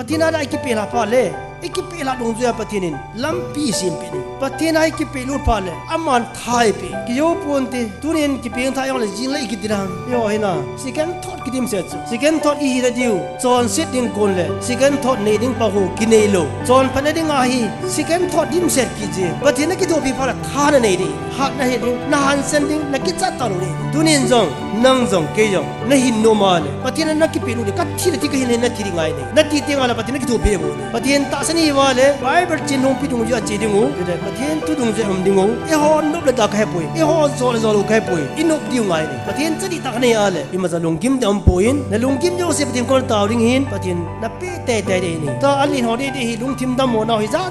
ปฏินาได้กิเปลาพาเลอีกิเปลาดงเสียปฏินินลัมปีสิมเป็นปฏินาอีกิเปลูพาเลอามันไทยเปกิโยปนติตุนินกิเปงไทยองเลจินเลยกิดิรังโยเฮนะสิกันทอดกิดิมเสร็จสิกันทอดอีฮิระดิวจอนเสร็จดิ้งคนเลสิกันทอดเนดิ้งปะหูกินเนโลจอนพันดิ้งอาฮีสิกันทอดดิ้มเสร็จกิเจปฏินากิโดบีพาเลทานเนดิ้งหักนะเฮดิ้งนาฮันเซนดิ้งนักกิจัตตานุเนตุนินจงนังจงเกยงนะหินโนมาเลปฏินานักกิเปลูเลกัดทีละที่ก็เห็นนักทีริงไงเนี่ยนักที่เตียงอะไรปฏินากิโดบีโบปฏินตาสนีวาเลไบเบิลจินฮงพิดุงจะจีดิงูเด็กปฏินตุดุงจะดิงูเอฮอนนุบเลดาแค่ป่วยเอฮอนโซลแค่ป่วยอินุบดิวไงเนี่ยปฏินจะดีตักเนี่ยอะไรอิมาจะลงกิมดำป่วยนลงกิมโยเซปฏินคนตาวดิ้งหินปฏินนับเปเตเตเดนี่ตาอันลินฮอดีดีลงทิมดำโมนาฮิจ้า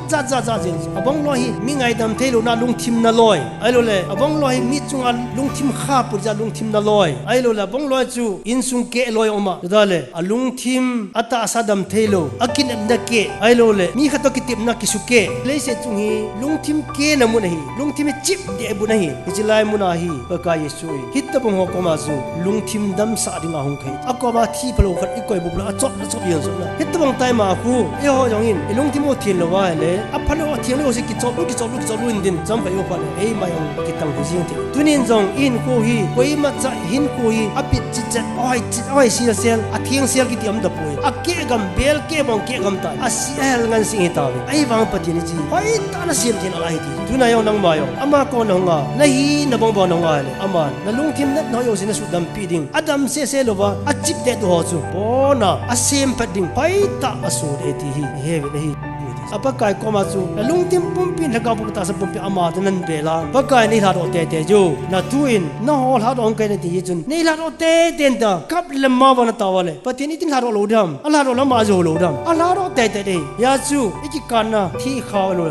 จินอบงลอยมีไงดำเทลุนาลงทิมนาลอยไอ้โลเลอบงลอยมีจุงอันลงทิมข้าปุจจาลงทิมนาลอยไอ้โลเลอบงลอยจูอินสุงเกลอยออกมาดูได้เลยลงทิมอัตตาสะดำเทลุอากินนักเกไอ้โลเลมีขัดกิติมนักกิสุเกเลยเสจุงฮีลุงทิมเกนมุนฮีลุงทิมจิบเดบุนฮีฮิจไลมุนาฮีปะกายสุยฮิตตะบงฮอกมาซูลุงทิมดำสะดิงาฮงไคอะกอมาทีพโลขัดอีกอยบุบละจอบยันสุนะฮิตตะบงไตมาคูเอฮอจงอินลุงทิมโอเทียนละวาเลอะพะโลเทียนโลสิกิจอบลุนดินจัมไปโอปะเลเอมายองกิตังฮิซิงติตุนินจงอินโคฮีโอยมาจะหินโคฮีอะปิจิจอ้อยซีเซลอะเทียงเซลกิติอัมดะปวยอะเกกัมเบลเกบังเกกัมตาอะซีเอลงันสิงตาไอ้วังปฏินิจีไอ้ตาละเสียมเทนอะไรทีตุนายองนังมายองอามาโกนงาละฮีนบงบอนงาเลอามาละลุงทิมนัดนอยสินะสุดัมปีดิงอดัมเซเซโลวาอะจิบเดดโฮซูโบนาอะเซมปดิงไปตาอสูเอติฮีเฮเวเลฮีapakay komasu lungtim pumpin hagabu ta sa pumpi ama tanan bela pakai ni hado te jo na tuin na hol hado ong kai ti jun ni hado te den da kap lemma wana tawale patini tin hado lodam ala hado lama jo lodam ala hado te de ya su iki kana thi khaw lo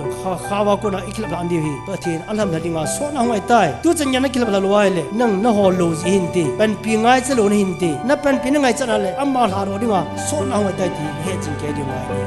khawa ko na ikhlap la andi hi patin alham da dinga so na hoi tai tu chanya na kilap la loi le nang na hol lo hin ti pan pi ngai cha lo hin ti na pan pi na ngai cha na le amma hado dinga so na hoi tai ti he jin ke di mai